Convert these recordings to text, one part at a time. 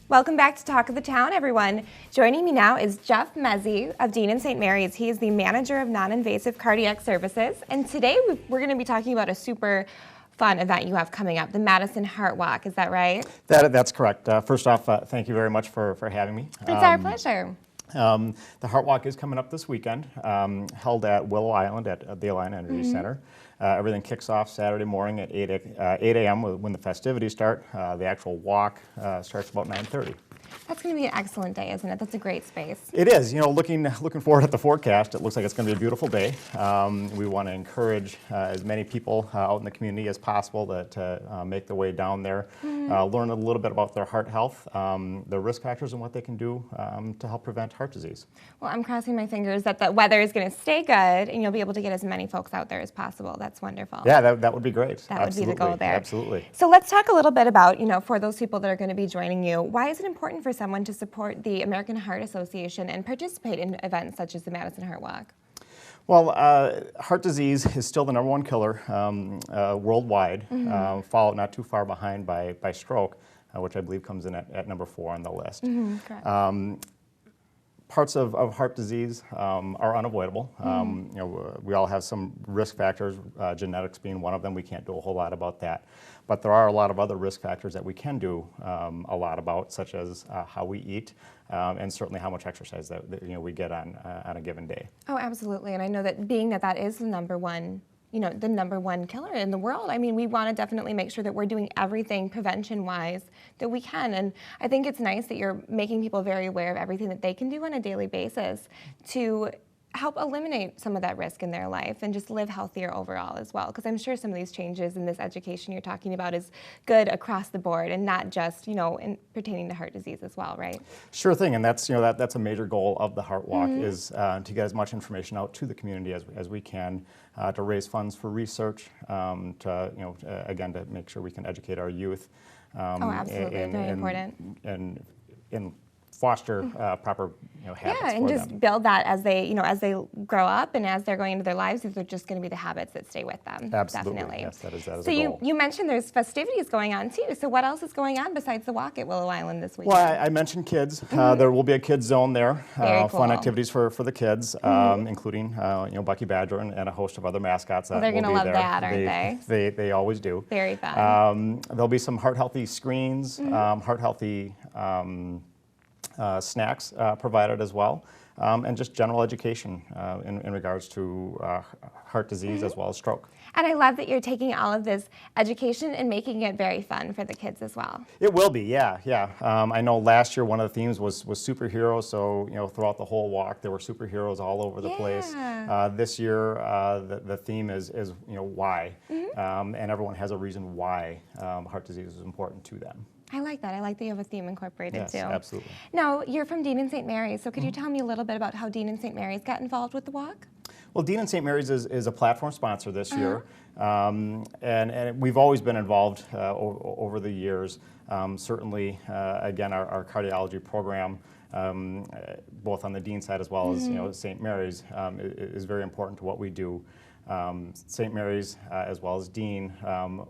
Welcome back to Talk of the Town, everyone. Joining me now is Jeff Mezzi of Dean and St. Mary's. He is the manager of non-invasive cardiac services. And today we're going to be talking about a super fun event you have coming up, the Madison Heart Walk. Is that right? That's correct. First off, thank you very much for having me. It's our pleasure. The Heart Walk is coming up this weekend, held at Willow Island at the Alliant Energy Center. Everything kicks off Saturday morning at 8 a.m. when the festivities start. The actual walk starts about 9:30. That's going to be an excellent day, isn't it? That's a great space. It is. You know, looking forward at the forecast, it looks like it's going to be a beautiful day. We want to encourage as many people out in the community as possible to make their way down there, learn a little bit about their heart health, the risk factors, and what they can do to help prevent heart disease. Well, I'm crossing my fingers that the weather is going to stay good and you'll be able to get as many folks out there as possible. That's wonderful. Yeah, that would be great. That Absolutely. would be the goal there. Absolutely. So let's talk a little bit about, for those people that are going to be joining you, why is it important for someone to support the American Heart Association and participate in events such as the Madison Heart Walk? Well, heart disease is still the #1 killer worldwide, followed not too far behind by stroke, which I believe comes in at number 4 on the list. Correct. Parts of heart disease are unavoidable. We all have some risk factors, genetics being one of them. We can't do a whole lot about that. But there are a lot of other risk factors that we can do a lot about, such as how we eat and certainly how much exercise that we get on a given day. Oh, absolutely. And I know that being that is the number one killer in the world. I mean, we want to definitely make sure that we're doing everything prevention-wise that we can. And I think it's nice that you're making people very aware of everything that they can do on a daily basis to help eliminate some of that risk in their life and just live healthier overall as well. Because I'm sure some of these changes in this education you're talking about is good across the board and not just, in pertaining to heart disease as well, right? Sure thing, and that's that's a major goal of the Heart Walk is to get as much information out to the community as we can, to raise funds for research, to again to make sure we can educate our youth. Oh, absolutely, very important. And foster proper habits. Yeah, and for just them. build that as they grow up and as they're going into their lives, these are just going to be the habits that stay with them. Absolutely. Definitely. Yes, that is so a goal. you mentioned there's festivities going on too. So what else is going on besides the walk at Willow Island this weekend? Well, I mentioned kids. There will be a kids zone there. Very cool. Fun activities for the kids, including Bucky Badger and a host of other mascots that they're will going to be love there. that, aren't they? They always do. Very fun. There'll be some heart healthy screens, heart healthy snacks provided as well, and just general education in regards to heart disease as well as stroke. And I love that you're taking all of this education and making it very fun for the kids as well. It will be, yeah. I know last year one of the themes was superheroes, so throughout the whole walk there were superheroes all over the place. This year the theme is why, and everyone has a reason why heart disease is important to them. I like that. I like that you have a theme incorporated too. Yes, absolutely. Now, you're from Dean and St. Mary's, so could you tell me a little bit about how Dean and St. Mary's got involved with the walk? Well, Dean and St. Mary's is a platform sponsor this year, and we've always been involved over the years. Certainly, again, our cardiology program, both on the Dean side as well as St. Mary's, is very important to what we do. St. Mary's as well as Dean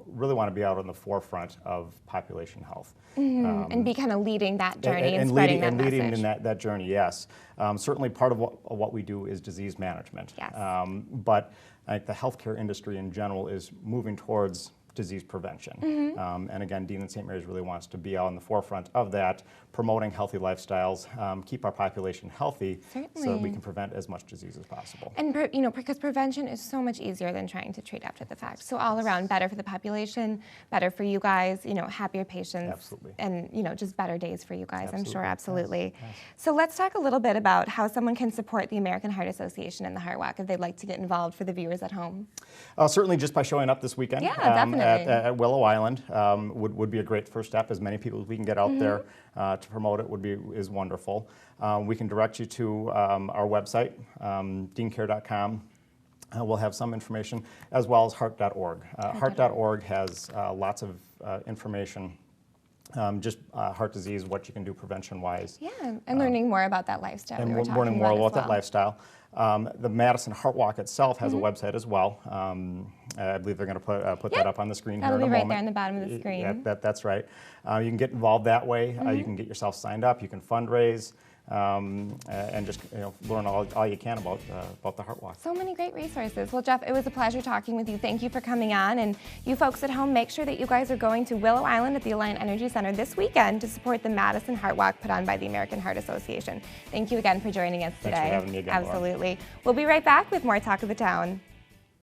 really want to be out on the forefront of population health. And be kind of leading that journey and spreading that message. Leading in that journey, yes. Certainly part of what we do is disease management. Yes. But I think the healthcare industry in general is moving towards disease prevention. And again, Dean and St. Mary's really wants to be out on the forefront of that, promoting healthy lifestyles, keep our population healthy so that we can prevent as much disease as possible. And because prevention is so much easier than trying to treat after the fact. So all around, better for the population, better for you guys, happier patients. Absolutely. And, just better days for you guys, Absolutely. I'm sure, absolutely. Yes. So let's talk a little bit about how someone can support the American Heart Association and the Heart Walk if they'd like to get involved for the viewers at home. Certainly just by showing up this weekend. Yeah, definitely. At Willow Island would be a great first step. As many people as we can get out there to promote it is wonderful. We can direct you to our website, deancare.com. We'll have some information, as well as heart.org. Heart.org has lots of information just heart disease, what you can do prevention-wise. Yeah, and learning more about that lifestyle And we were talking learning more about as well. that lifestyle. The Madison Heart Walk itself has a website as well. I believe they're going to put that up on the screen That'll here in be a right moment. there on the bottom of the screen. Yeah, that's right. You can get involved that way. You can get yourself signed up. You can fundraise. And just learn all you can about the Heart Walk. So many great resources. Well, Jeff, it was a pleasure talking with you. Thank you for coming on. And you folks at home, make sure that you guys are going to Willow Island at the Alliant Energy Center this weekend to support the Madison Heart Walk put on by the American Heart Association. Thank you again for joining us today. Thanks for having me again, Laura. Absolutely. We'll be right back with more Talk of the Town.